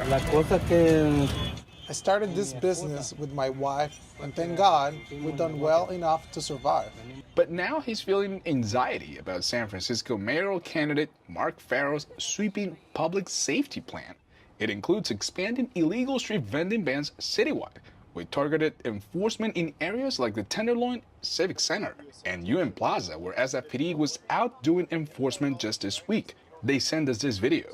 La cosa que I started this business with my wife, and thank God we've done well enough to survive. But now he's feeling anxiety about San Francisco mayoral candidate Mark Farrell's sweeping public safety plan. It includes expanding illegal street vending bans citywide, with targeted enforcement in areas like the Tenderloin Civic Center and UN Plaza, where SFPD was out doing enforcement just this week. They sent us this video.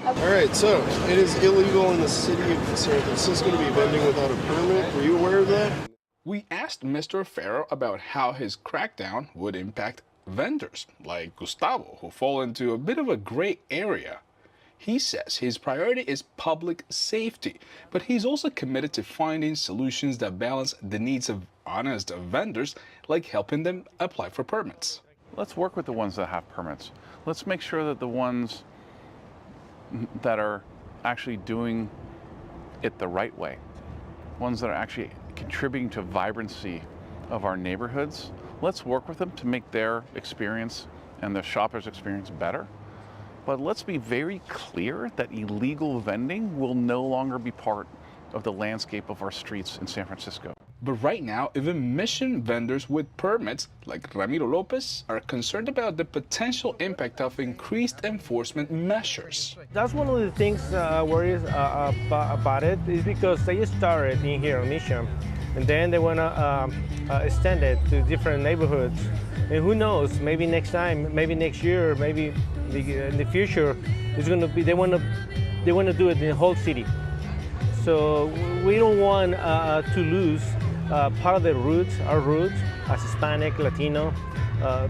All right, so it is illegal in the city of San Francisco to be vending without a permit. Were you aware of that? We asked Mr. Farrell about how his crackdown would impact vendors like Gustavo, who fall into a bit of a gray area. He says his priority is public safety, but he's also committed to finding solutions that balance the needs of honest vendors, like helping them apply for permits. Let's work with the ones that have permits. Let's make sure that the ones that are actually doing it the right way, ones that are actually contributing to vibrancy of our neighborhoods, let's work with them to make their experience and the shopper's experience better. But let's be very clear that illegal vending will no longer be part of the landscape of our streets in San Francisco. But right now, even mission vendors with permits, like Ramiro Lopez, are concerned about the potential impact of increased enforcement measures. that's one of the things worries about it is because they started in here on Mission, and then they want to extend it to different neighborhoods. And who knows? Maybe next time, maybe next year, maybe in the future, it's going to be they want to do it in the whole city. So we don't want to lose part of the roots, our roots as Hispanic, Latino,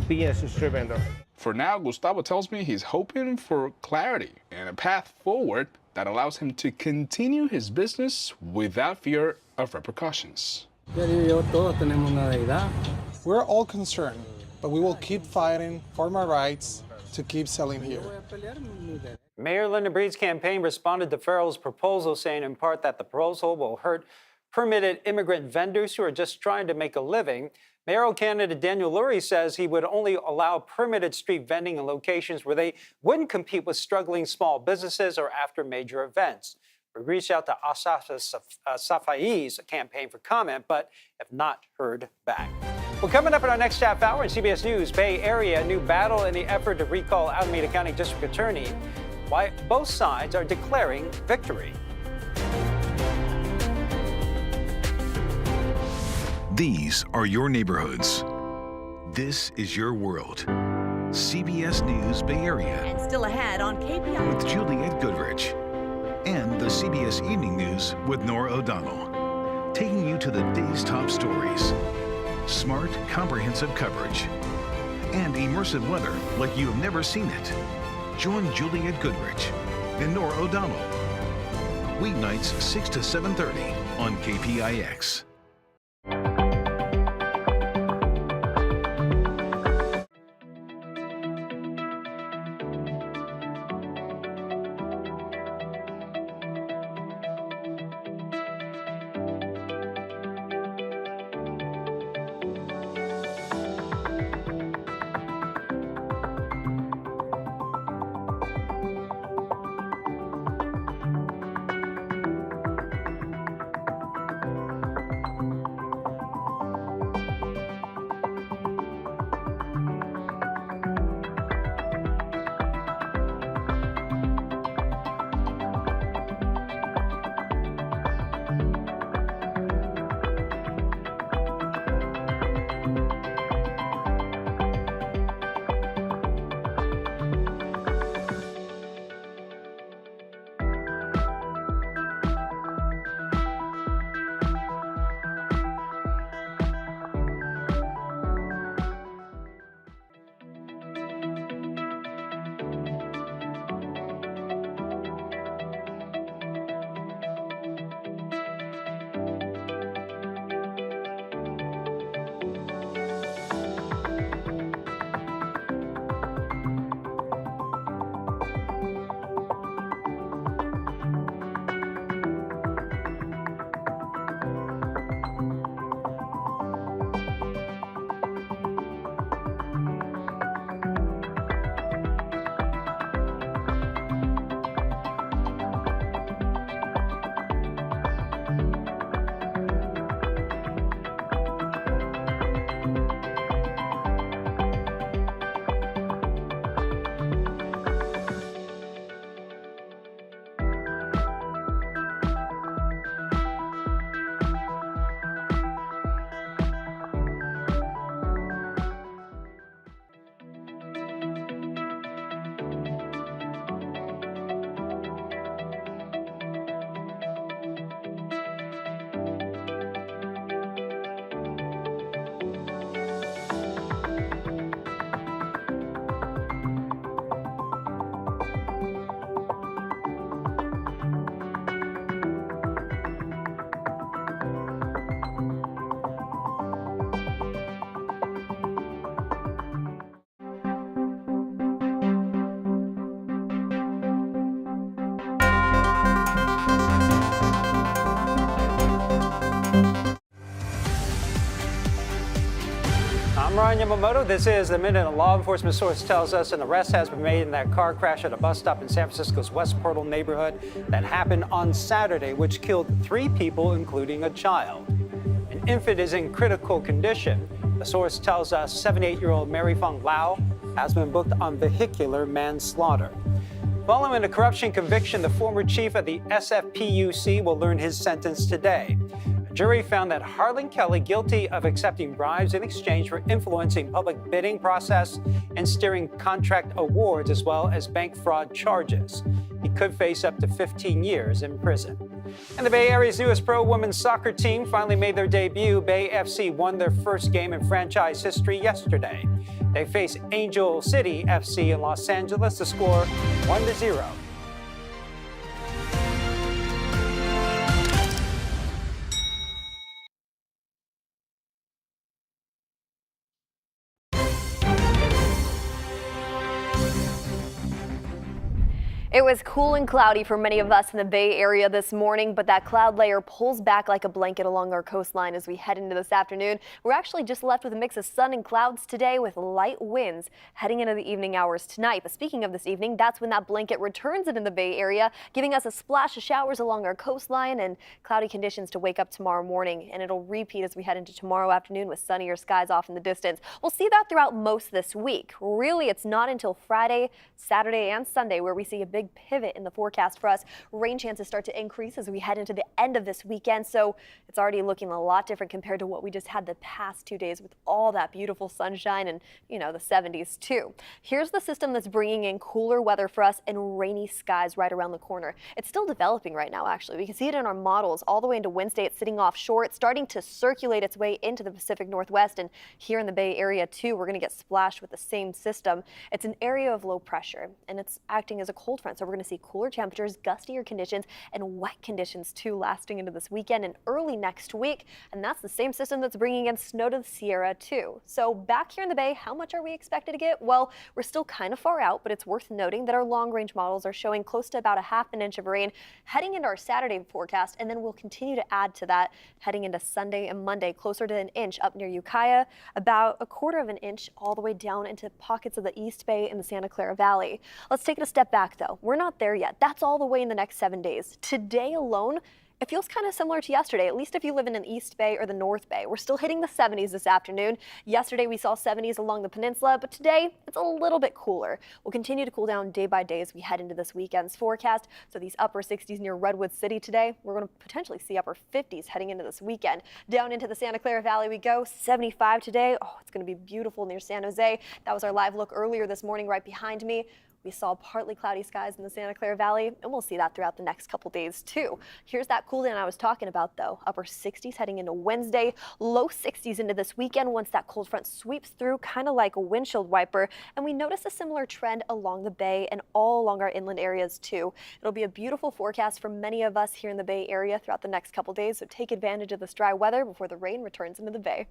being a street vendor. For now, Gustavo tells me he's hoping for clarity and a path forward that allows him to continue his business without fear of repercussions. We're all concerned, but we will keep fighting for my rights to keep selling here. Mayor Linda Breed's campaign responded to Farrell's proposal, saying in part that the proposal will hurt permitted immigrant vendors who are just trying to make a living. Mayoral candidate Daniel Lurie says he would only allow permitted street vending in locations where they wouldn't compete with struggling small businesses or after major events. We reached out to Asaf Safai's campaign for comment, but have not heard back. Well, coming up in our next half hour in CBS News Bay Area, a new battle in the effort to recall Alameda County District Attorney. Why both sides are declaring victory. These are your neighborhoods. This is your world. CBS News Bay Area. And still ahead on KPI. With Juliette Goodrich. And the CBS Evening News with Nora O'Donnell. Taking you to the day's top stories. Smart, comprehensive coverage. And immersive weather like you have never seen it. Join Juliette Goodrich and Nora O'Donnell. Weeknights 6 to 7:30 on KPIX. Yamamoto. This is the minute a law enforcement source tells us an arrest has been made in that car crash at a bus stop in San Francisco's West Portal neighborhood that happened on Saturday, which killed 3 people, including a child. An infant is in critical condition. The source tells us 78-year-old Mary Fong Lau has been booked on vehicular manslaughter. Following a corruption conviction, the former chief of the SFPUC will learn his sentence today. A jury found that Harlan Kelly guilty of accepting bribes in exchange for influencing public bidding process and steering contract awards, as well as bank fraud charges. He could face up to 15 years in prison. And the Bay Area's newest pro women's soccer team finally made their debut. Bay FC won their first game in franchise history yesterday. They face Angel City FC in Los Angeles. The score 1-0. It was cool and cloudy for many of us in the Bay Area this morning, but that cloud layer pulls back like a blanket along our coastline as we head into this afternoon. We're actually just left with a mix of sun and clouds today with light winds heading into the evening hours tonight. But speaking of this evening, that's when that blanket returns into the Bay Area, giving us a splash of showers along our coastline and cloudy conditions to wake up tomorrow morning. And it'll repeat as we head into tomorrow afternoon with sunnier skies off in the distance. We'll see that throughout most this week. Really, it's not until Friday, Saturday, and Sunday where we see a big pivot in the forecast for us. Rain chances start to increase as we head into the end of this weekend, so it's already looking a lot different compared to what we just had the past 2 days with all that beautiful sunshine and, you know, the 70s too. Here's the system that's bringing in cooler weather for us and rainy skies right around the corner. It's still developing right now, actually. We can see it in our models all the way into Wednesday. It's sitting offshore. It's starting to circulate its way into the Pacific Northwest, and here in the Bay Area too, we're going to get splashed with the same system. It's an area of low pressure, and it's acting as a cold front, so we're going to see cooler temperatures, gustier conditions, and wet conditions too lasting into this weekend and early next week. And that's the same system that's bringing in snow to the Sierra too. So back here in the Bay, how much are we expected to get? Well, we're still kind of far out, but it's worth noting that our long-range models are showing close to about a half an inch of rain heading into our Saturday forecast, and then we'll continue to add to that heading into Sunday and Monday, closer to an inch up near Ukiah, about a quarter of an inch all the way down into pockets of the East Bay and the Santa Clara Valley. Let's take it a step back though. We're not there yet. That's all the way in the next 7 days. Today alone, it feels kind of similar to yesterday, at least if you live in an East Bay or the North Bay. We're still hitting the 70s this afternoon. Yesterday we saw 70s along the peninsula, but today it's a little bit cooler. We'll continue to cool down day by day as we head into this weekend's forecast. So these upper 60s near Redwood City today, we're going to potentially see upper 50s heading into this weekend. Down into the Santa Clara Valley we go, 75 today. Oh, it's going to be beautiful near San Jose. That was our live look earlier this morning right behind me. We saw partly cloudy skies in the Santa Clara Valley, and we'll see that throughout the next couple days too. Here's that cool down I was talking about though. Upper 60s heading into Wednesday, low 60s into this weekend once that cold front sweeps through, kind of like a windshield wiper. And we notice a similar trend along the Bay and all along our inland areas too. It'll be a beautiful forecast for many of us here in the Bay Area throughout the next couple days, so take advantage of this dry weather before the rain returns into the Bay.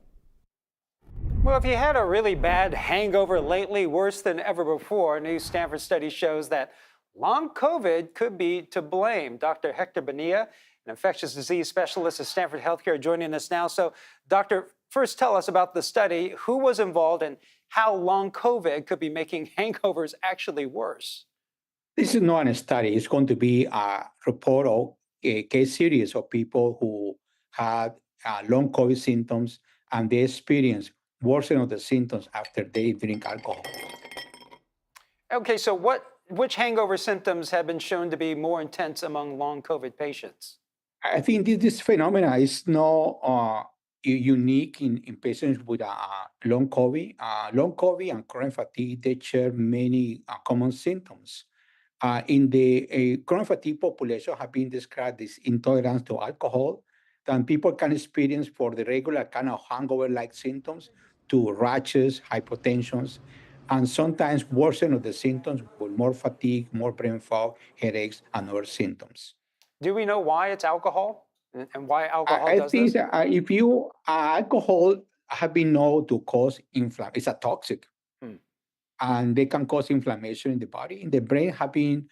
Well, if you had a really bad hangover lately, worse than ever before, a new Stanford study shows that long COVID could be to blame. Dr. Hector Bonilla, an infectious disease specialist at Stanford Healthcare, joining us now. So, doctor, first tell us about the study, who was involved, and how long COVID could be making hangovers actually worse. This is not a study. It's going to be a report of a case series of people who had long COVID symptoms, and they experienced worsening of the symptoms after they drink alcohol. Okay, so which hangover symptoms have been shown to be more intense among long COVID patients? I think this phenomena is not unique in patients with long COVID. Long COVID and chronic fatigue, they share many common symptoms. In the chronic fatigue population have been described as intolerance to alcohol, that people can experience for the regular kind of hangover-like symptoms to rashes, hypotensions, and sometimes worsen of the symptoms with more fatigue, more brain fog, headaches, and other symptoms. Do we know why it's alcohol and why alcohol I does think this? that if you, alcohol have been known to cause inflammation. It's a toxic, and they can cause inflammation in the body. In the brain have been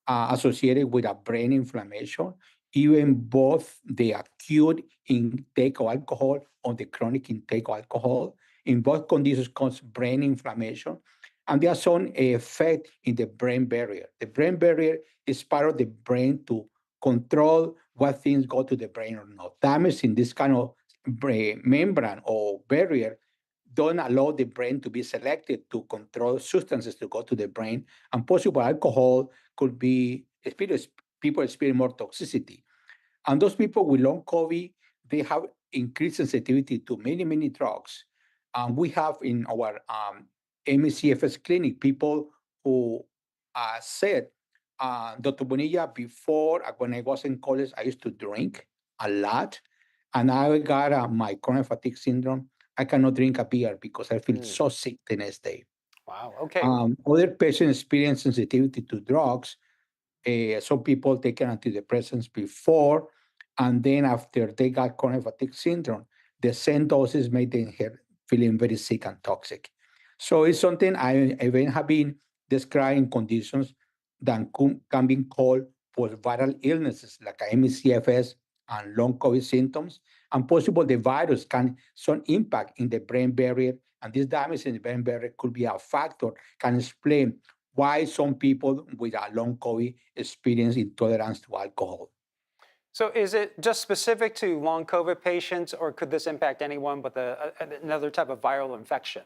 associated with a brain inflammation, even both the acute intake of alcohol or the chronic intake of alcohol. In both conditions cause brain inflammation, and there are some effect in the brain barrier. The brain barrier is part of the brain to control what things go to the brain or not. Damage in this kind of brain membrane or barrier don't allow the brain to be selected to control substances to go to the brain, and possible alcohol could be people experience more toxicity. And those people with long COVID, they have increased sensitivity to many drugs. We have in our MECFS clinic people who said, Dr. Bonilla, before when I was in college, I used to drink a lot, and I got my chronic fatigue syndrome. I cannot drink a beer because I feel so sick the next day. Wow, okay. Other patients experience sensitivity to drugs. Some people taken antidepressants before, and then after they got chronic fatigue syndrome, the same doses made them feeling very sick and toxic. So it's something I even have been describing conditions that can be called post-viral illnesses like ME/CFS and long COVID symptoms, and possible the virus can some impact in the brain barrier, and this damage in the brain barrier could be a factor, can explain why some people with a long COVID experience intolerance to alcohol. So is it just specific to long COVID patients, or could this impact anyone with another type of viral infection?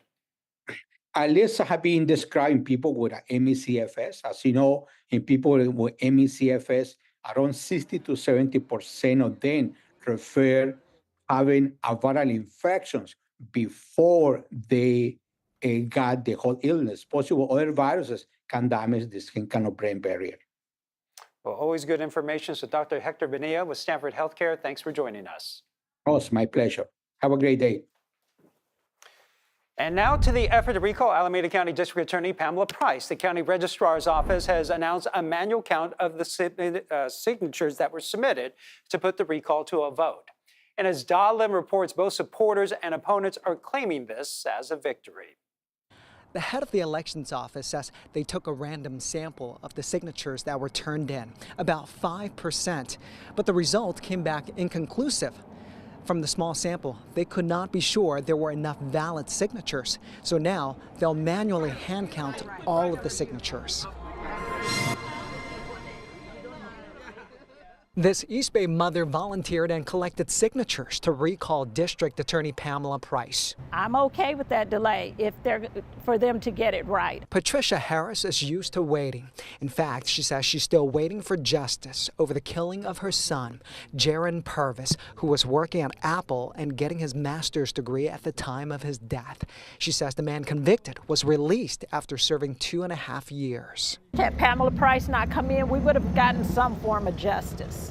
At least I have been describing people with ME/CFS. As you know, in people with ME/CFS, around 60 to 70% of them refer having a viral infections before they got the whole illness. Possible other viruses can damage the skin kind of brain barrier. Well, always good information. So Dr. Hector Bonilla with Stanford Healthcare, thanks for joining us. Oh, it's my pleasure. Have a great day. And now to the effort to recall Alameda County District Attorney Pamela Price. The county registrar's office has announced a manual count of the signatures that were submitted to put the recall to a vote. And as Dahlem reports, both supporters and opponents are claiming this as a victory. The head of the elections office says they took a random sample of the signatures that were turned in, about 5%, but the result came back inconclusive. From the small sample, they could not be sure there were enough valid signatures, so now they'll manually hand count all of the signatures. This East Bay mother volunteered and collected signatures to recall District Attorney Pamela Price. I'm okay with that delay for them to get it right. Patricia Harris is used to waiting. In fact, she says she's still waiting for justice over the killing of her son, Jaron Purvis, who was working at Apple and getting his master's degree at the time of his death. She says the man convicted was released after serving 2.5 years. Had Pamela Price not come in, we would have gotten some form of justice.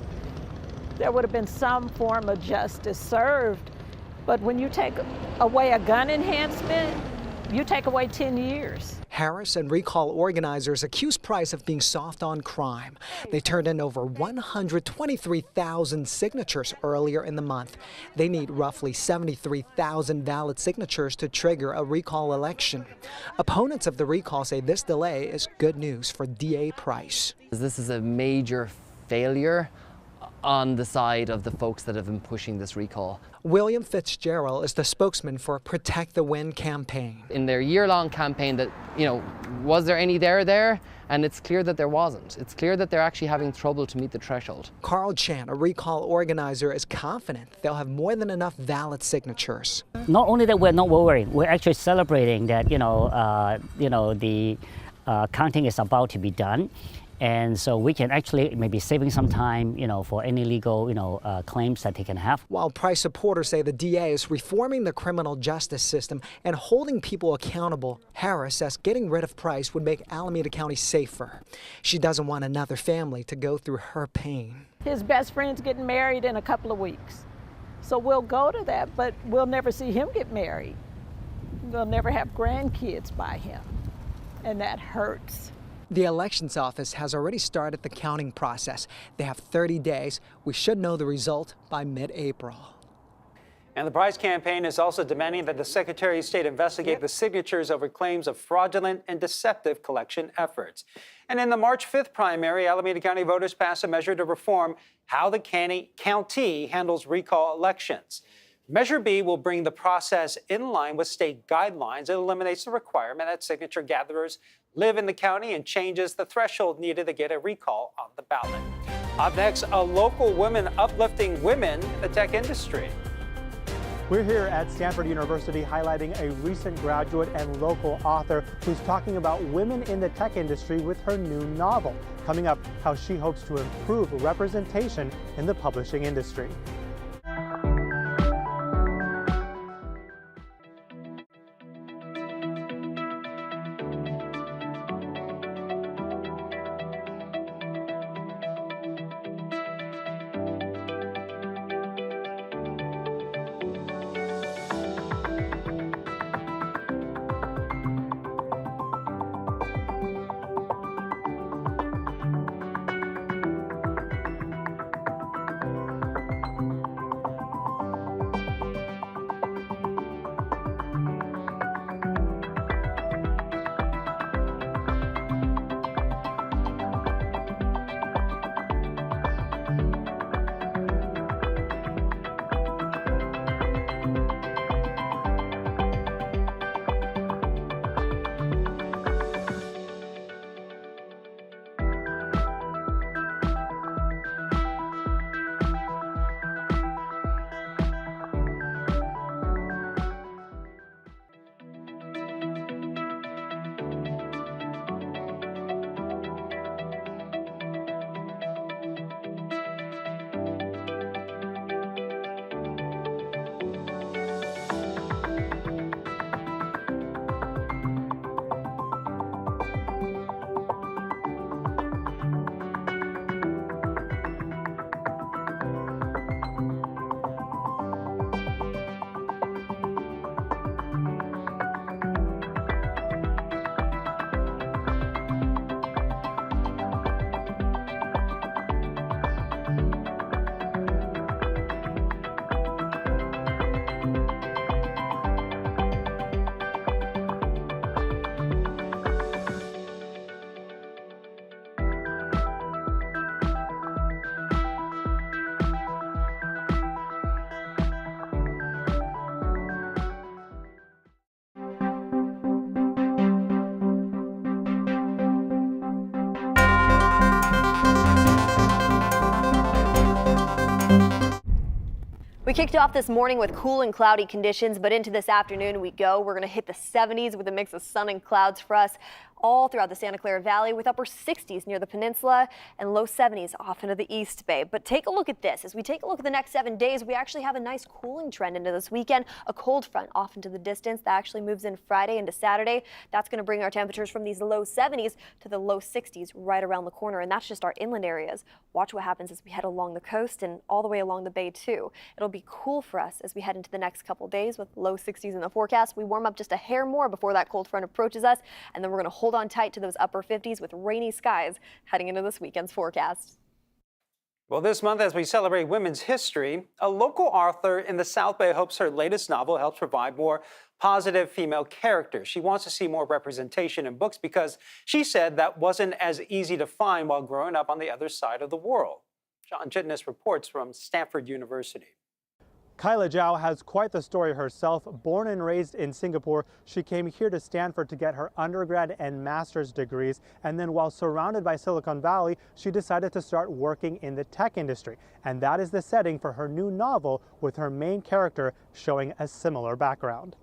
There would have been some form of justice served. But when you take away a gun enhancement, you take away 10 years. Harris and recall organizers accuse Price of being soft on crime. They turned in over 123,000 signatures earlier in the month. They need roughly 73,000 valid signatures to trigger a recall election. Opponents of the recall say this delay is good news for DA Price. This is a major failure on the side of the folks that have been pushing this recall. William Fitzgerald is the spokesman for Protect the Win campaign. In their year-long campaign that, was there any there? And it's clear that there wasn't. It's clear that they're actually having trouble to meet the threshold. Carl Chan, a recall organizer, is confident they'll have more than enough valid signatures. Not only that we're not worrying, we're actually celebrating that, the counting is about to be done. And so we can actually maybe saving some time, for any legal, claims that they can have. While Price supporters say the DA is reforming the criminal justice system and holding people accountable, Harris says getting rid of Price would make Alameda County safer. She doesn't want another family to go through her pain. His best friend's getting married in a couple of weeks. So we'll go to that, but we'll never see him get married. We'll never have grandkids by him. And that hurts. The elections office has already started the counting process. They have 30 days. We should know the result by mid-April. And the Price campaign is also demanding that the Secretary of State investigate the signatures over claims of fraudulent and deceptive collection efforts. And in the March 5th primary, Alameda County voters passed a measure to reform how the county handles recall elections. Measure B will bring the process in line with state guidelines. It eliminates the requirement that signature gatherers live in the county and changes the threshold needed to get a recall on the ballot. Up next, a local woman uplifting women in the tech industry. We're here at Stanford University highlighting a recent graduate and local author who's talking about women in the tech industry with her new novel. Coming up, how she hopes to improve representation in the publishing industry. We kicked off this morning with cool and cloudy conditions, but into this afternoon we go. We're going to hit the 70s with a mix of sun and clouds for us all throughout the Santa Clara Valley, with upper 60s near the peninsula and low 70s off into the East Bay. But take a look at this. As we take a look at the next 7 days, we actually have a nice cooling trend into this weekend. A cold front off into the distance that actually moves in Friday into Saturday. That's going to bring our temperatures from these low 70s to the low 60s right around the corner, and that's just our inland areas. Watch what happens as we head along the coast and all the way along the bay too. It'll be cool for us as we head into the next couple days with low 60s in the forecast. We warm up just a hair more before that cold front approaches us, and then we're going to hold on tight to those upper 50s with rainy skies heading into this weekend's forecast. Well, this month, as we celebrate women's history, a local author in the South Bay hopes her latest novel helps provide more positive female characters. She wants to see more representation in books because she said that wasn't as easy to find while growing up on the other side of the world. John Jitness reports from Stanford University. Kyla Zhao has quite the story herself. Born and raised in Singapore, she came here to Stanford to get her undergrad and master's degrees. And then while surrounded by Silicon Valley, she decided to start working in the tech industry. And that is the setting for her new novel, with her main character showing a similar background.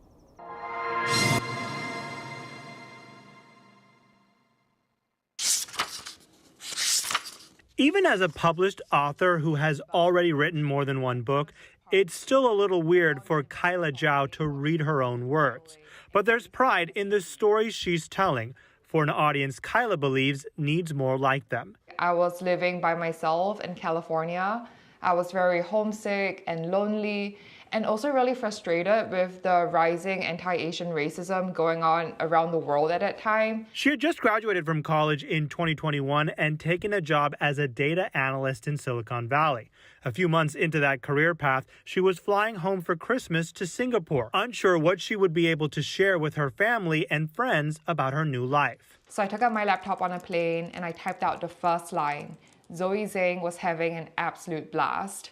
Even as a published author who has already written more than one book, it's still a little weird for Kyla Zhao to read her own words. But there's pride in the stories she's telling, for an audience Kyla believes needs more like them. I was living by myself in California. I was very homesick and lonely, and also really frustrated with the rising anti-Asian racism going on around the world at that time. She had just graduated from college in 2021 and taken a job as a data analyst in Silicon Valley. A few months into that career path, she was flying home for Christmas to Singapore, unsure what she would be able to share with her family and friends about her new life. So I took out my laptop on a plane and I typed out the first line. Zoe Zhang was having an absolute blast.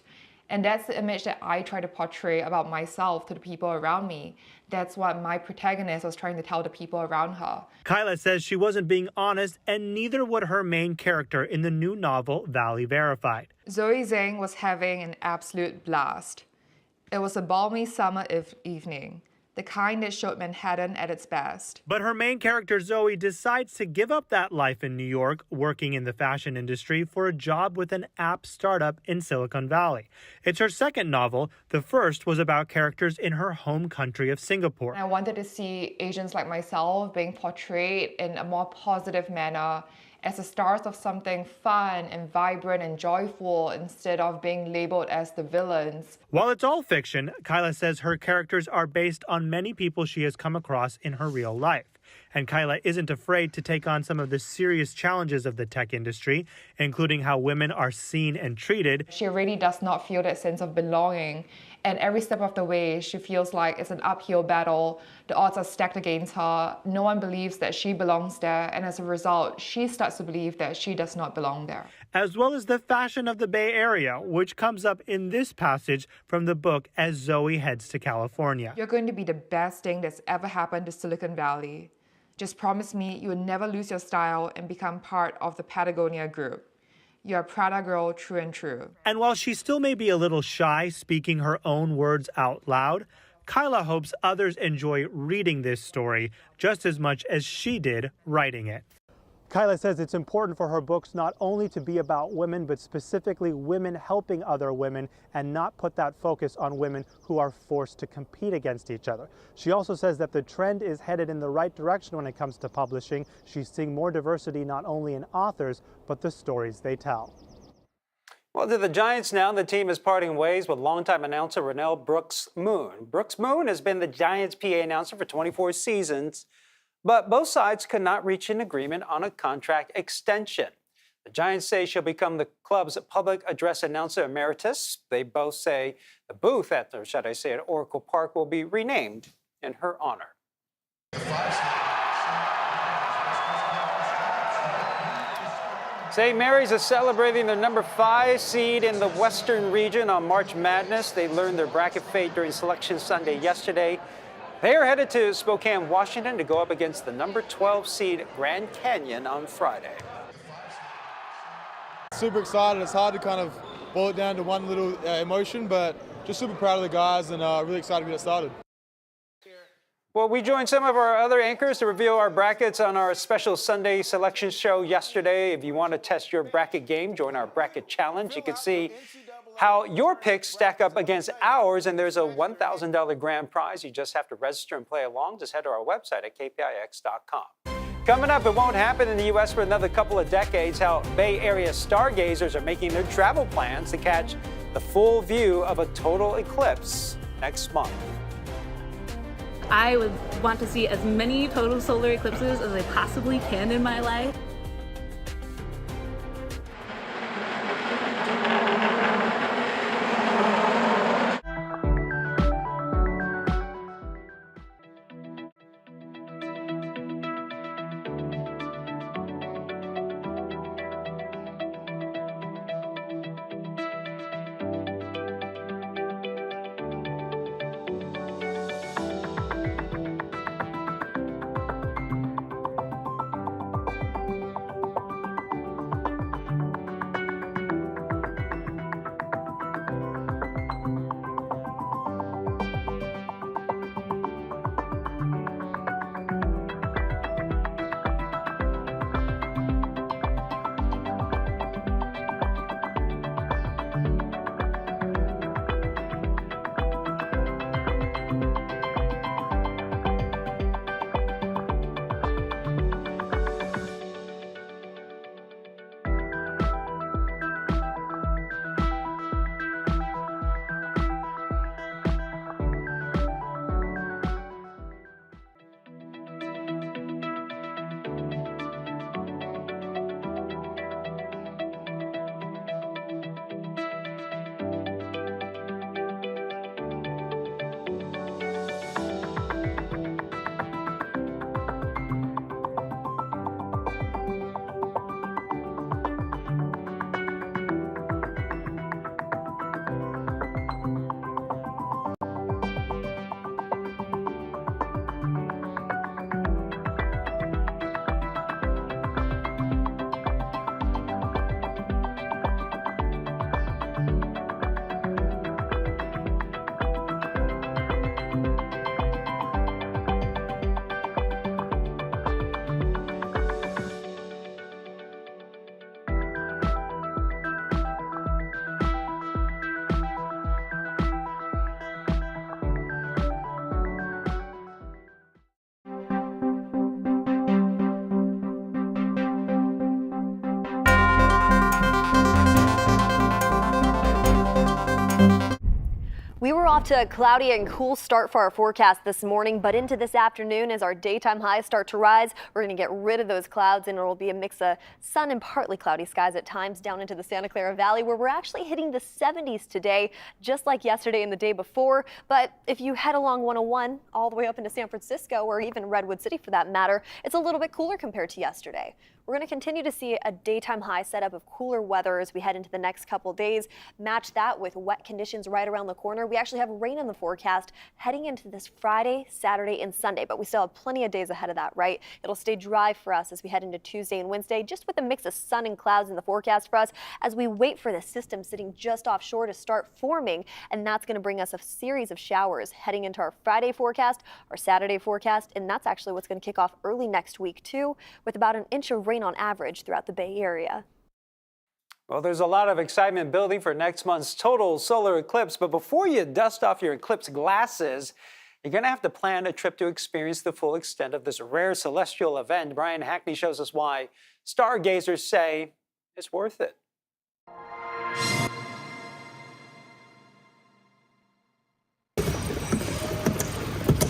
And that's the image that I try to portray about myself to the people around me. That's what my protagonist was trying to tell the people around her. Kyla says she wasn't being honest, and neither would her main character in the new novel, Valley Verified. Zoe Zhang was having an absolute blast. It was a balmy summer evening, the kind that showed Manhattan at its best. But her main character, Zoe, decides to give up that life in New York, working in the fashion industry, for a job with an app startup in Silicon Valley. It's her second novel. The first was about characters in her home country of Singapore. I wanted to see Asians like myself being portrayed in a more positive manner, as the stars of something fun and vibrant and joyful instead of being labeled as the villains. While it's all fiction, Kyla says her characters are based on many people she has come across in her real life. And Kyla isn't afraid to take on some of the serious challenges of the tech industry, including how women are seen and treated. She really does not feel that sense of belonging. And every step of the way, she feels like it's an uphill battle. The odds are stacked against her. No one believes that she belongs there. And as a result, she starts to believe that she does not belong there. As well as the fashion of the Bay Area, which comes up in this passage from the book as Zoe heads to California. You're going to be the best thing that's ever happened to Silicon Valley. Just promise me you will never lose your style and become part of the Patagonia group. You're a Prada girl, true and true. And while she still may be a little shy speaking her own words out loud, Kyla hopes others enjoy reading this story just as much as she did writing it. Kyla says it's important for her books not only to be about women, but specifically women helping other women, and not put that focus on women who are forced to compete against each other. She also says that the trend is headed in the right direction when it comes to publishing. She's seeing more diversity not only in authors, but the stories they tell. Well, to the Giants now, the team is parting ways with longtime announcer Rennell Brooks Moon. Brooks Moon has been the Giants' PA announcer for 24 seasons. But both sides could not reach an agreement on a contract extension. The Giants say she'll become the club's public address announcer emeritus. They both say the booth at Oracle Park will be renamed in her honor. St. Mary's is celebrating their number 5 seed in the Western region on March Madness. They learned their bracket fate during Selection Sunday yesterday. They are headed to Spokane, Washington to go up against the number 12 seed Grand Canyon on Friday. Super excited. It's hard to kind of boil it down to one little emotion, but just super proud of the guys and really excited to get started. Well, we joined some of our other anchors to reveal our brackets on our special Sunday selection show yesterday. If you want to test your bracket game, join our bracket challenge. You can see how your picks stack up against ours, and there's a $1,000 grand prize. You just have to register and play along. Just head to our website at kpix.com. Coming up, it won't happen in the U.S. for another couple of decades, how Bay Area stargazers are making their travel plans to catch the full view of a total eclipse next month. I would want to see as many total solar eclipses as I possibly can in my life. We were off to a cloudy and cool start for our forecast this morning, but into this afternoon as our daytime highs start to rise, we're going to get rid of those clouds and it will be a mix of sun and partly cloudy skies at times down into the Santa Clara Valley, where we're actually hitting the 70s today, just like yesterday and the day before. But if you head along 101 all the way up into San Francisco or even Redwood City for that matter, it's a little bit cooler compared to yesterday. We're going to continue to see a daytime high setup of cooler weather as we head into the next couple days. Match that with wet conditions right around the corner. We actually have rain in the forecast heading into this Friday, Saturday, and Sunday, but we still have plenty of days ahead of that, right? It'll stay dry for us as we head into Tuesday and Wednesday, just with a mix of sun and clouds in the forecast for us as we wait for the system sitting just offshore to start forming, and that's going to bring us a series of showers heading into our Friday forecast, our Saturday forecast, and that's actually what's going to kick off early next week too, with about an inch of rain on average throughout the Bay Area. Well, there's a lot of excitement building for next month's total solar eclipse, but before you dust off your eclipse glasses, you're going to have to plan a trip to experience the full extent of this rare celestial event. Brian Hackney shows us why stargazers say it's worth it.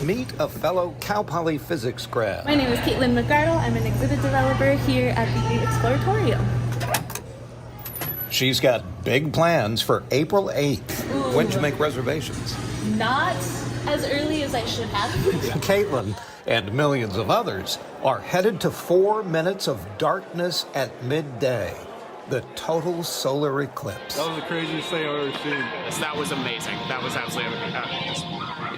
Meet a fellow Cal Poly physics grad. My name is Caitlin McArdle. I'm an exhibit developer here at the Exploratorium. She's got big plans for April 8th. Ooh. When'd you make reservations? Not as early as I should have. Caitlin and millions of others are headed to 4 minutes of darkness at midday. The total solar eclipse. That was the craziest thing I've ever seen. That was amazing. That was absolutely amazing.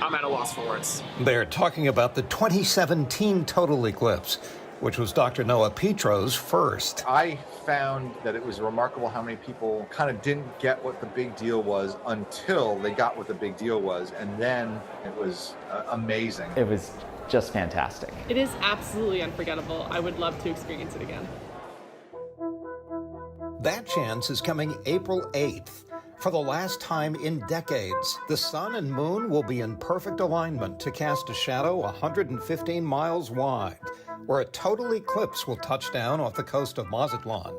I'm at a loss for words. They're talking about the 2017 total eclipse, which was Dr. Noah Petro's first. I found that it was remarkable how many people kind of didn't get what the big deal was until they got what the big deal was, and then it was amazing. It was just fantastic. It is absolutely unforgettable. I would love to experience it again. That chance is coming April 8th. For the last time in decades, the sun and moon will be in perfect alignment to cast a shadow 115 miles wide, where a total eclipse will touch down off the coast of Mazatlan,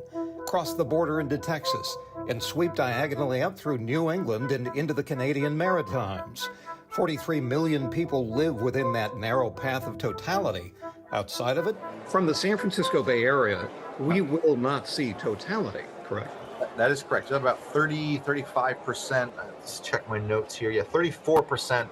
cross the border into Texas, and sweep diagonally up through New England and into the Canadian Maritimes. 43 million people live within that narrow path of totality. Outside of it, from the San Francisco Bay Area, we will not see totality, correct? That is correct. It's about 35%. Let's check my notes here. Yeah, 34%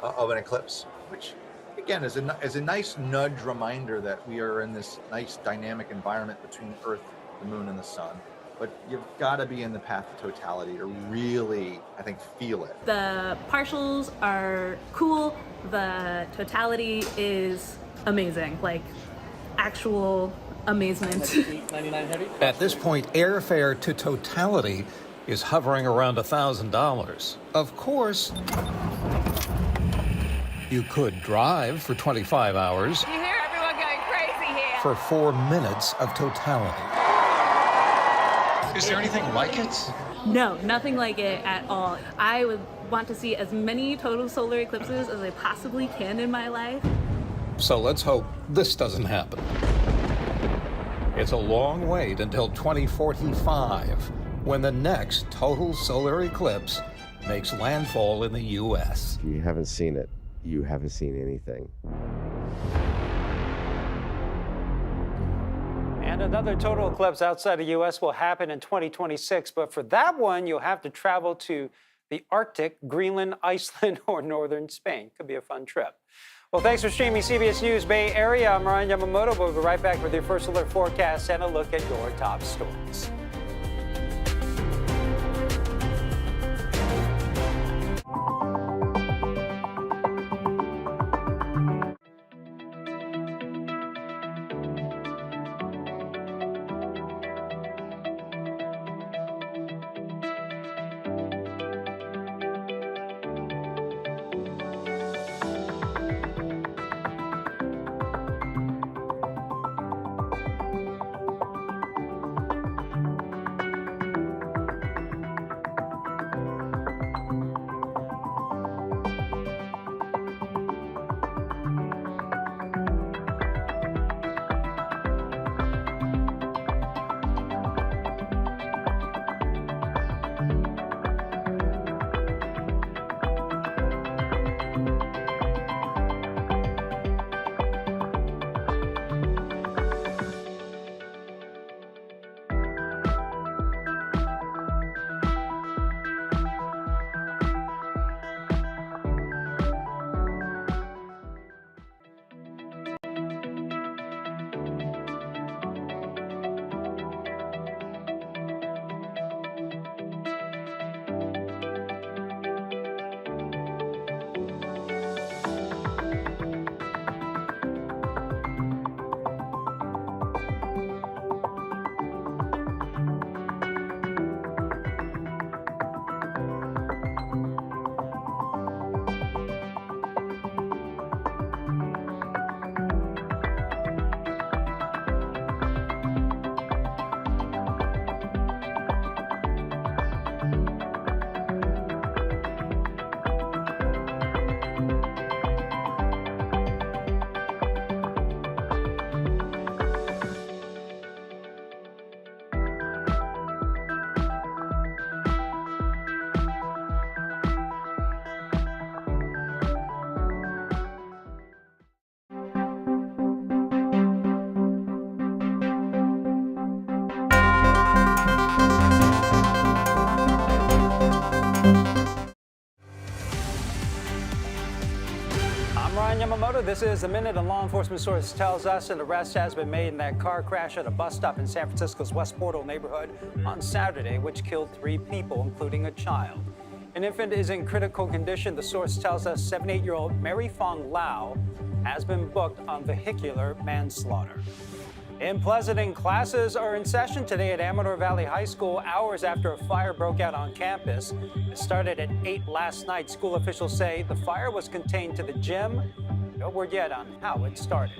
of an eclipse, which again is a nice nudge reminder that we are in this nice dynamic environment between Earth, the moon, and the sun. But you've got to be in the path of totality to really, I think, feel it. The partials are cool. The totality is amazing, like actual amazement. 99 heavy? At this point, airfare to totality is hovering around $1,000. Of course, you could drive for 25 hours. You hear everyone going crazy here. For 4 minutes of totality. Is there anything like it? No, nothing like it at all. I would want to see as many total solar eclipses as I possibly can in my life. So let's hope this doesn't happen. It's a long wait until 2045, when the next total solar eclipse makes landfall in the U.S. If you haven't seen it, you haven't seen anything. And another total eclipse outside the U.S. will happen in 2026, but for that one, you'll have to travel to the Arctic, Greenland, Iceland, or northern Spain. Could be a fun trip. Well, thanks for streaming CBS News Bay Area. I'm Ryan Yamamoto. We'll be right back with your first alert forecast and a look at your top stories. I'm Ryan Yamamoto. This is The Minute. A law enforcement source tells us an arrest has been made in that car crash at a bus stop in San Francisco's West Portal neighborhood on Saturday, which killed 3 people, including a child. An infant is in critical condition. The source tells us 78-year-old Mary Fong Lau has been booked on vehicular manslaughter. In Pleasanton, classes are in session today at Amador Valley High School, hours after a fire broke out on campus. It started at 8 last night. School officials say the fire was contained to the gym. No word yet on how it started.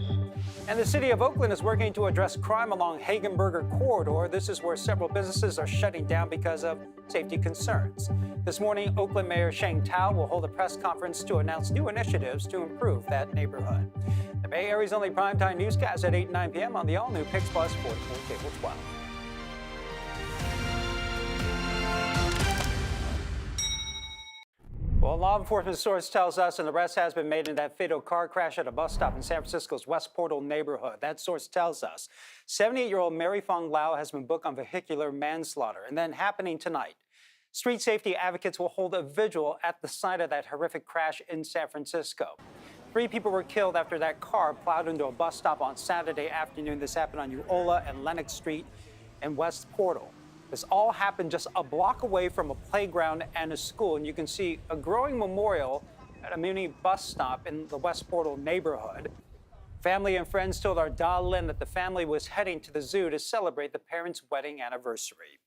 And the city of Oakland is working to address crime along Hagenberger Corridor. This is where several businesses are shutting down because of safety concerns. This morning, Oakland Mayor Sheng Tao will hold a press conference to announce new initiatives to improve that neighborhood. The Bay Area's only primetime newscast at 8 and 9 p.m. on the all-new Pix Plus 44 Cable 12. Well, a law enforcement source tells us an arrest has been made in that fatal car crash at a bus stop in San Francisco's West Portal neighborhood. That source tells us 78-year-old Mary Fong Lau has been booked on vehicular manslaughter. And then happening tonight, street safety advocates will hold a vigil at the site of that horrific crash in San Francisco. 3 people were killed after that car plowed into a bus stop on Saturday afternoon. This happened on Uola and Lenox Street in West Portal. This all happened just a block away from a playground and a school, and you can see a growing memorial at a mini bus stop in the West Portal neighborhood. Family and friends told our Da Lin that the family was heading to the zoo to celebrate the parents' wedding anniversary.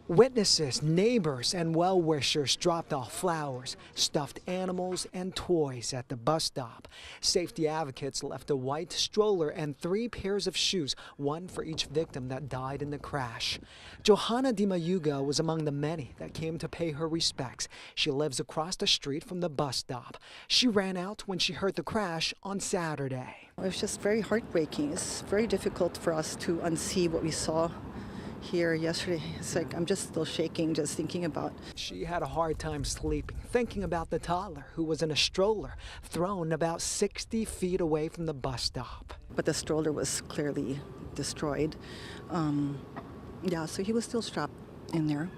Witnesses, neighbors, and well-wishers dropped off flowers, stuffed animals, and toys at the bus stop. Safety advocates left a white stroller and 3 pairs of shoes, one for each victim that died in the crash. Johanna Di Mayuga was among the many that came to pay her respects. She lives across the street from the bus stop. She ran out when she heard the crash on Saturday. It was just very heartbreaking. It's very difficult for us to unsee what we saw here yesterday. It's like I'm just still shaking just thinking about. She had a hard time sleeping, thinking about the toddler who was in a stroller thrown about 60 feet away from the bus stop. But the stroller was clearly destroyed. So he was still strapped in there.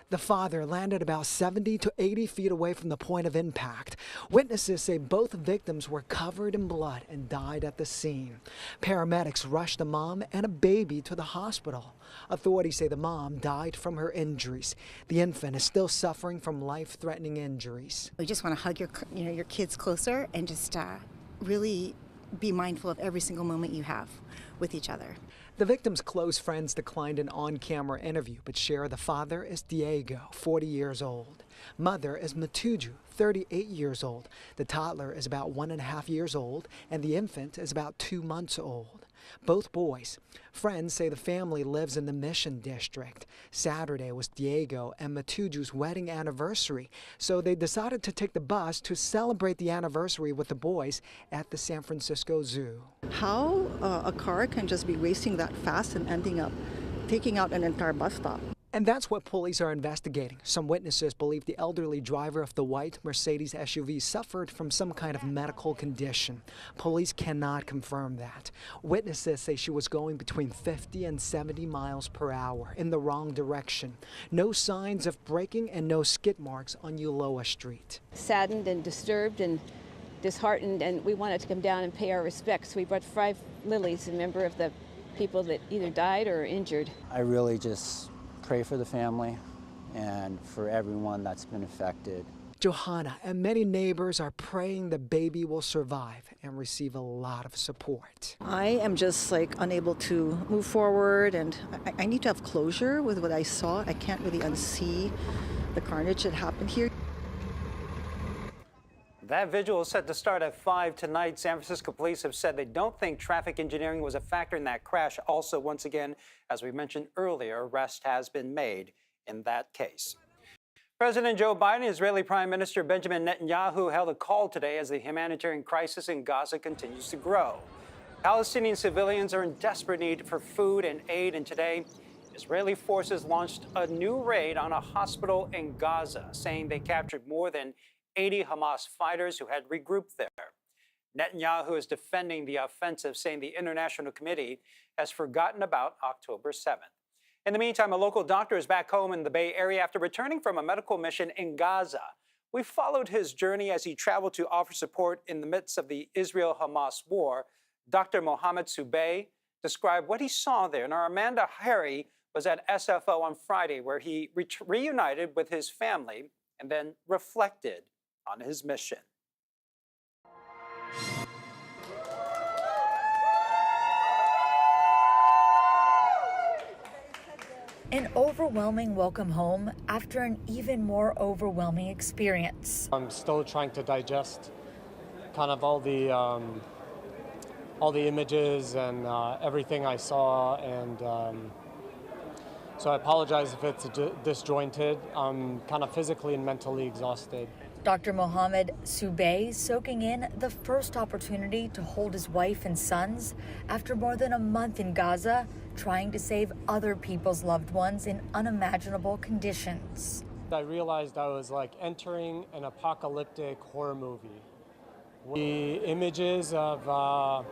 The father landed about 70 to 80 feet away from the point of impact. Witnesses say both victims were covered in blood and died at the scene. Paramedics rushed the mom and a baby to the hospital. Authorities say the mom died from her injuries. The infant is still suffering from life-threatening injuries. We just want to hug your kids closer and just really be mindful of every single moment you have with each other. The victim's close friends declined an on-camera interview, but share the father is Diego, 40 years old. Mother is Matuju, 38 years old. The toddler is about 1.5 years old, and the infant is about 2 months old. Both boys. Friends say the family lives in the Mission District. Saturday was Diego and Matuju's wedding anniversary, so they decided to take the bus to celebrate the anniversary with the boys at the San Francisco Zoo. How a car can just be racing that fast and ending up taking out an entire bus stop. And that's what police are investigating. Some witnesses believe the elderly driver of the white Mercedes SUV suffered from some kind of medical condition. Police cannot confirm that. Witnesses say she was going between 50 and 70 miles per hour in the wrong direction. No signs of braking and no skid marks on Uloa Street. Saddened and disturbed and disheartened, and we wanted to come down and pay our respects. We brought 5 lilies in memory of the people that either died or injured. I really just pray for the family and for everyone that's been affected. Johanna and many neighbors are praying the baby will survive and receive a lot of support. I am just unable to move forward, and I need to have closure with what I saw. I can't really unsee the carnage that happened here. That vigil is set to start at 5 tonight. San Francisco police have said they don't think traffic engineering was a factor in that crash. Also, once again, as we mentioned earlier, arrest has been made in that case. President Joe Biden and Israeli Prime Minister Benjamin Netanyahu held a call today as the humanitarian crisis in Gaza continues to grow. Palestinian civilians are in desperate need for food and aid, and today, Israeli forces launched a new raid on a hospital in Gaza, saying they captured more than 80 Hamas fighters who had regrouped there. Netanyahu is defending the offensive, saying the International Committee has forgotten about October 7th. In the meantime, a local doctor is back home in the Bay Area after returning from a medical mission in Gaza. We followed his journey as he traveled to offer support in the midst of the Israel-Hamas war. Dr. Mohammed Subay described what he saw there. And our Amanda Harry was at SFO on Friday, where he reunited with his family and then reflected on his mission. An overwhelming welcome home after an even more overwhelming experience. I'm still trying to digest kind of all the images and everything I saw, and so I apologize if it's disjointed. I'm kind of physically and mentally exhausted. Dr. Mohammed Subay soaking in the first opportunity to hold his wife and sons after more than a month in Gaza, trying to save other people's loved ones in unimaginable conditions. I realized I was like entering an apocalyptic horror movie. The images of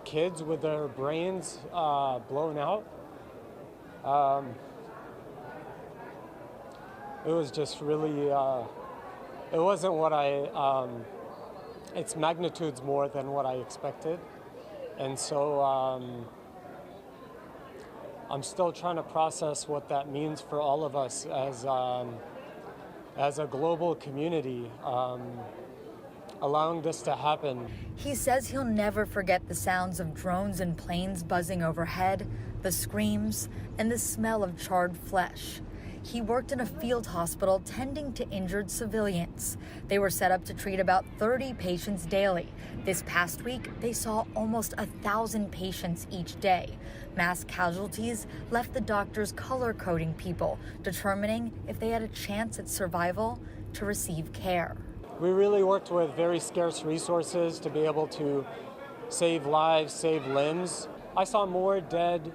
kids with their brains blown out, it was just really, it wasn't what its magnitude's more than what I expected. And so I'm still trying to process what that means for all of us as a global community, allowing this to happen. He says he'll never forget the sounds of drones and planes buzzing overhead, the screams, and the smell of charred flesh. He worked in a field hospital tending to injured civilians. They were set up to treat about 30 patients daily. This past week, they saw almost 1,000 patients each day. Mass casualties left the doctors color-coding people, determining if they had a chance at survival to receive care. We really worked with very scarce resources to be able to save lives, save limbs. I saw more dead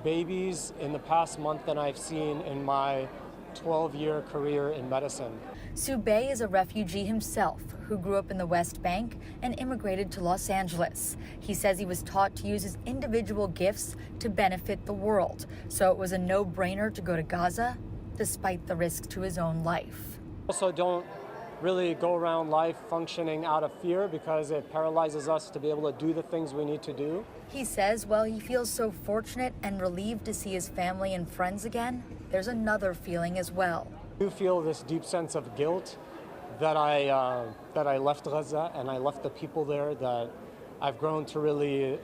babies in the past month than I've seen in my 12-year career in medicine. Subay is a refugee himself who grew up in the West Bank and immigrated to Los Angeles. He says he was taught to use his individual gifts to benefit the world, so it was a no-brainer to go to Gaza, despite the risk to his own life. Also, don't really go around life functioning out of fear because it paralyzes us to be able to do the things we need to do. He says while he feels so fortunate and relieved to see his family and friends again, there's another feeling as well. I do feel this deep sense of guilt that I left Gaza and I left the people there that I've grown to really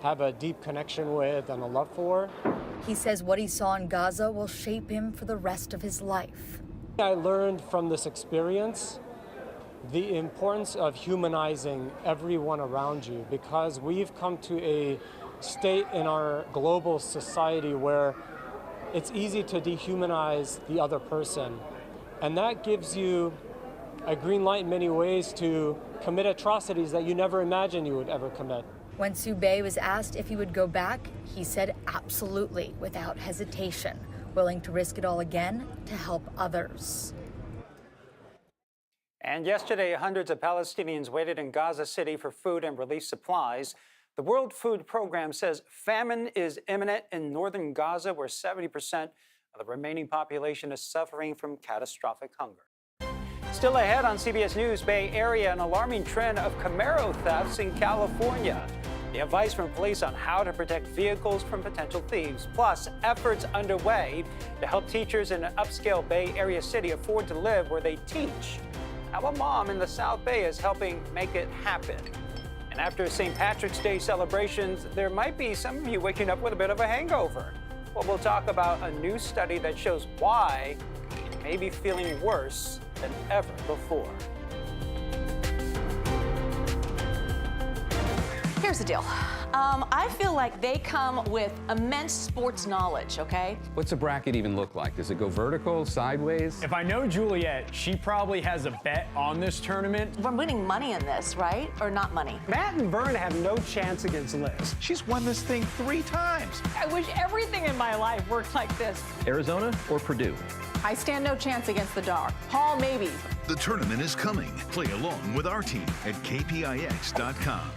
have a deep connection with and a love for. He says what he saw in Gaza will shape him for the rest of his life. I learned from this experience the importance of humanizing everyone around you, because we've come to a state in our global society where it's easy to dehumanize the other person. And that gives you a green light in many ways to commit atrocities that you never imagined you would ever commit. When Subay was asked if he would go back, he said absolutely, without hesitation, willing to risk it all again to help others. And yesterday, hundreds of Palestinians waited in Gaza City for food and relief supplies. The World Food Program says famine is imminent in northern Gaza, where 70% of the remaining population is suffering from catastrophic hunger. Still ahead on CBS News Bay Area, an alarming trend of Camaro thefts in California. The advice from police on how to protect vehicles from potential thieves, plus efforts underway to help teachers in an upscale Bay Area city afford to live where they teach. How a mom in the South Bay is helping make it happen. And after St. Patrick's Day celebrations, there might be some of you waking up with a bit of a hangover. Well, we'll talk about a new study that shows why you may be feeling worse than ever before. Here's the deal. I feel like they come with immense sports knowledge, okay? What's a bracket even look like? Does it go vertical, sideways? If I know Juliet, she probably has a bet on this tournament. We're winning money in this, right? Or not money? Matt and Vern have no chance against Liz. She's won this thing 3 times. I wish everything in my life worked like this. Arizona or Purdue? I stand no chance against the dark. Paul, maybe. The tournament is coming. Play along with our team at kpix.com.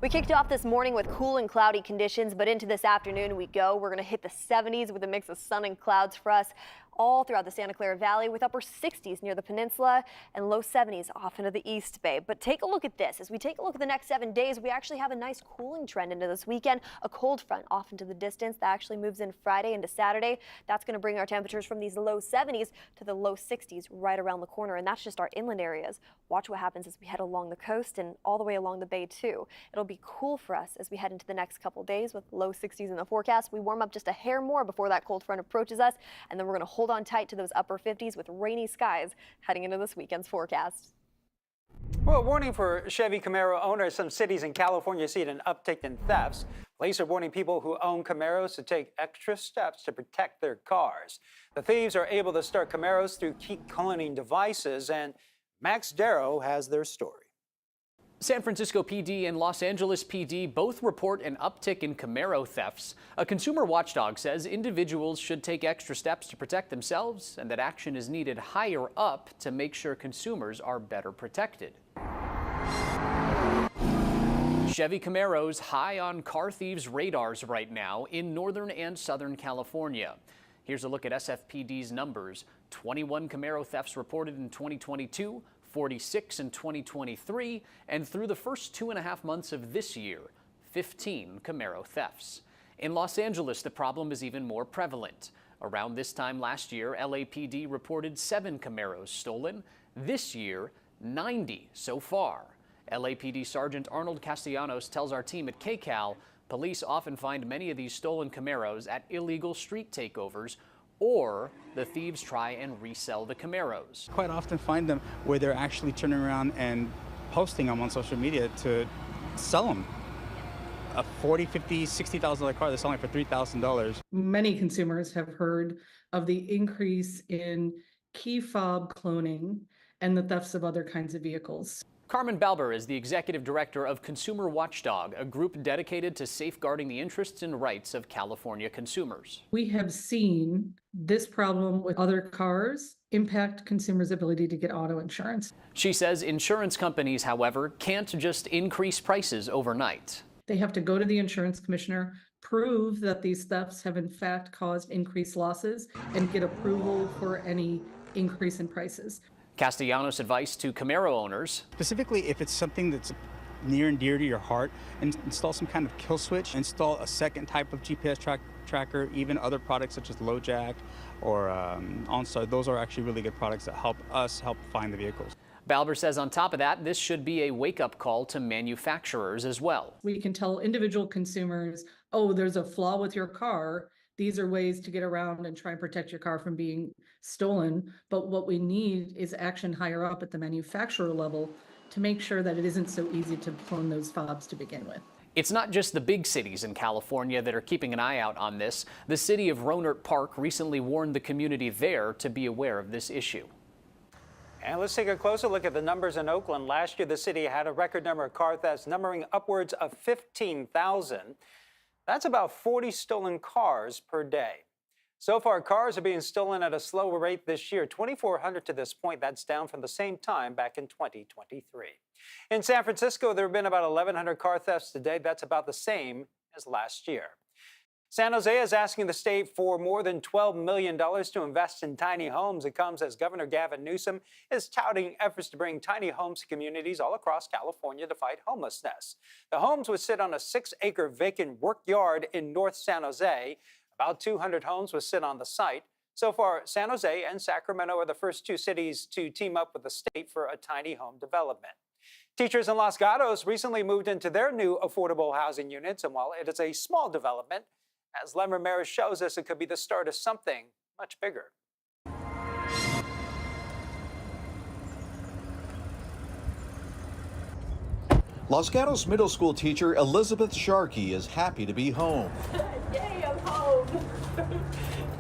We kicked off this morning with cool and cloudy conditions, but into this afternoon we go. We're going to hit the 70s with a mix of sun and clouds for us all throughout the Santa Clara Valley, with upper 60s near the peninsula and low 70s off into the East Bay. But take a look at this. As we take a look at the next 7 days, we actually have a nice cooling trend into this weekend. A cold front off into the distance that actually moves in Friday into Saturday. That's going to bring our temperatures from these low 70s to the low 60s right around the corner. And that's just our inland areas. Watch what happens as we head along the coast and all the way along the bay too. It'll be cool for us as we head into the next couple days with low 60s in the forecast. We warm up just a hair more before that cold front approaches us, and then we're going to hold on tight to those upper 50s with rainy skies heading into this weekend's forecast. Well, warning for Chevy Camaro owners. Some cities in California see an uptick in thefts. Police are warning people who own Camaros to take extra steps to protect their cars. The thieves are able to start Camaros through key cloning devices, and Max Darrow has their story. San Francisco PD and Los Angeles PD both report an uptick in Camaro thefts. A consumer watchdog says individuals should take extra steps to protect themselves and that action is needed higher up to make sure consumers are better protected. Chevy Camaros high on car thieves' radars right now in Northern and Southern California. Here's a look at SFPD's numbers. 21 Camaro thefts reported in 2022. 46 in 2023, and through the first 2.5 months of this year, 15 Camaro thefts. In Los Angeles, the problem is even more prevalent. Around this time last year, LAPD reported 7 Camaros stolen. This year, 90 so far. LAPD Sergeant Arnold Castellanos tells our team at KCAL, police often find many of these stolen Camaros at illegal street takeovers, or the thieves try and resell the Camaros. Quite often find them where they're actually turning around and posting them on social media to sell them. A $40,000, $50,000, $60,000 car they're selling for $3,000. Many consumers have heard of the increase in key fob cloning and the thefts of other kinds of vehicles. Carmen Balber is the executive director of Consumer Watchdog, a group dedicated to safeguarding the interests and rights of California consumers. We have seen this problem with other cars impact consumers' ability to get auto insurance. She says insurance companies, however, can't just increase prices overnight. They have to go to the insurance commissioner, prove that these thefts have in fact caused increased losses, and get approval for any increase in prices. Castellanos' advice to Camaro owners. Specifically, if it's something that's near and dear to your heart, install some kind of kill switch, install a second type of GPS tracker, even other products such as LoJack or OnStar. Those are actually really good products that help us find the vehicles. Balber says on top of that, this should be a wake-up call to manufacturers as well. We can tell individual consumers, oh, there's a flaw with your car. These are ways to get around and try and protect your car from being stolen. But what we need is action higher up at the manufacturer level to make sure that it isn't so easy to clone those fobs to begin with. It's not just the big cities in California that are keeping an eye out on this. The city of Rohnert Park recently warned the community there to be aware of this issue. And let's take a closer look at the numbers in Oakland. Last year, the city had a record number of car thefts, numbering upwards of 15,000. That's about 40 stolen cars per day. So far, cars are being stolen at a slower rate this year, 2,400 to this point. That's down from the same time back in 2023. In San Francisco, there have been about 1,100 car thefts today. That's about the same as last year. San Jose is asking the state for more than $12 million to invest in tiny homes. It comes as Governor Gavin Newsom is touting efforts to bring tiny homes to communities all across California to fight homelessness. The homes would sit on a 6-acre vacant work yard in North San Jose. About 200 homes would sit on the site. So far, San Jose and Sacramento are the first 2 cities to team up with the state for a tiny home development. Teachers in Los Gatos recently moved into their new affordable housing units, and while it is a small development, as Len Ramirez shows us, it could be the start of something much bigger. Los Gatos middle school teacher Elizabeth Sharkey is happy to be home. Yay, I'm home.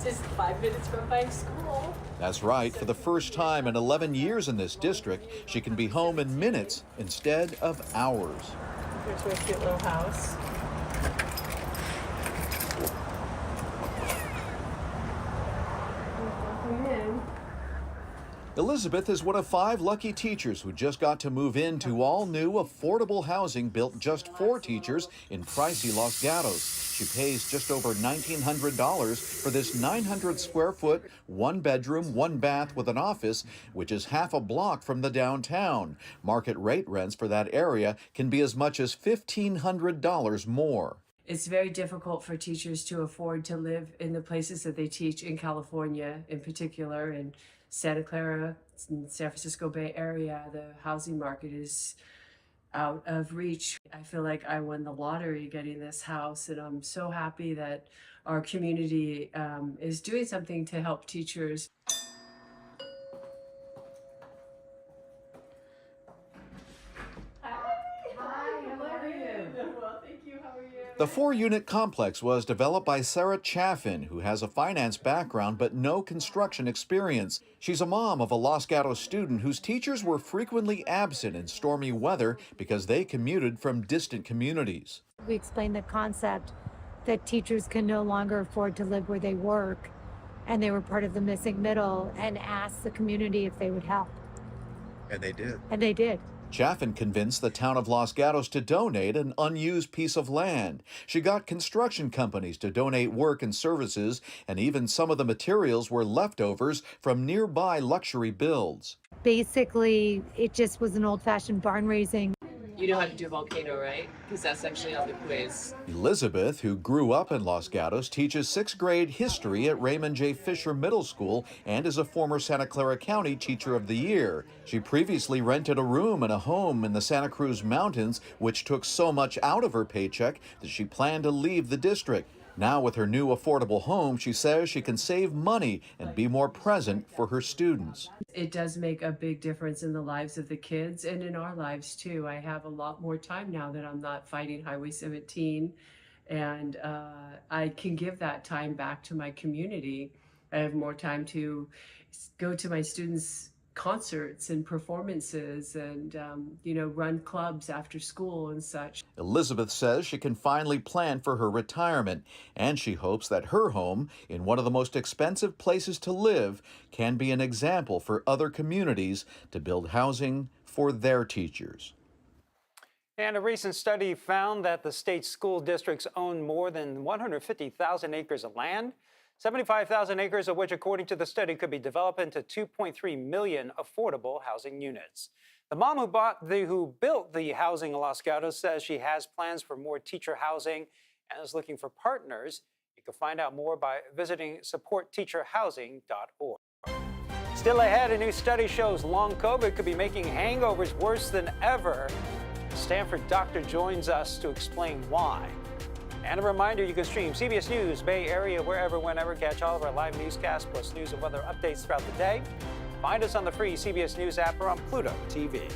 Just 5 minutes from my school. That's right. For the first time in 11 years in this district, she can be home in minutes instead of hours. Here's my cute little house. Elizabeth is one of 5 lucky teachers who just got to move into all new affordable housing built just for teachers in pricey Los Gatos. She pays just over $1,900 for this 900 square foot, 1-bedroom, 1-bath with an office, which is half a block from the downtown. Market rate rents for that area can be as much as $1,500 more. It's very difficult for teachers to afford to live in the places that they teach in California, in particular, in Santa Clara, in San Francisco Bay Area. The housing market is out of reach. I feel like I won the lottery getting this house, and I'm so happy that our community is doing something to help teachers. The 4-unit complex was developed by Sarah Chaffin, who has a finance background but no construction experience. She's a mom of a Los Gatos student whose teachers were frequently absent in stormy weather because they commuted from distant communities. We explained the concept that teachers can no longer afford to live where they work, and they were part of the missing middle, and asked the community if they would help. And they did. And they did. Chaffin convinced the town of Los Gatos to donate an unused piece of land. She got construction companies to donate work and services, and even some of the materials were leftovers from nearby luxury builds. Basically, it just was an old-fashioned barn raising. You know how to do volcano, right? Because that's actually on the quiz. Elizabeth, who grew up in Los Gatos, teaches 6th grade history at Raymond J. Fisher Middle School and is a former Santa Clara County Teacher of the Year. She previously rented a room in a home in the Santa Cruz Mountains, which took so much out of her paycheck that she planned to leave the district. Now, with her new affordable home, she says she can save money and be more present for her students. It does make a big difference in the lives of the kids and in our lives too. I have a lot more time now that I'm not fighting Highway 17, and I can give that time back to my community. I have more time to go to my students' concerts and performances and, run clubs after school and such. Elizabeth says she can finally plan for her retirement, and she hopes that her home, in one of the most expensive places to live, can be an example for other communities to build housing for their teachers. And a recent study found that the state's school districts own more than 150,000 acres of land, 75,000 acres of which, according to the study, could be developed into 2.3 million affordable housing units. The mom who built the housing in Los Gatos says she has plans for more teacher housing and is looking for partners. You can find out more by visiting supportteacherhousing.org. Still ahead, a new study shows long COVID could be making hangovers worse than ever. A Stanford doctor joins us to explain why. And a reminder, you can stream CBS News Bay Area wherever, whenever. Catch all of our live newscasts plus news and weather updates throughout the day. Find us on the free CBS News app or on Pluto TV.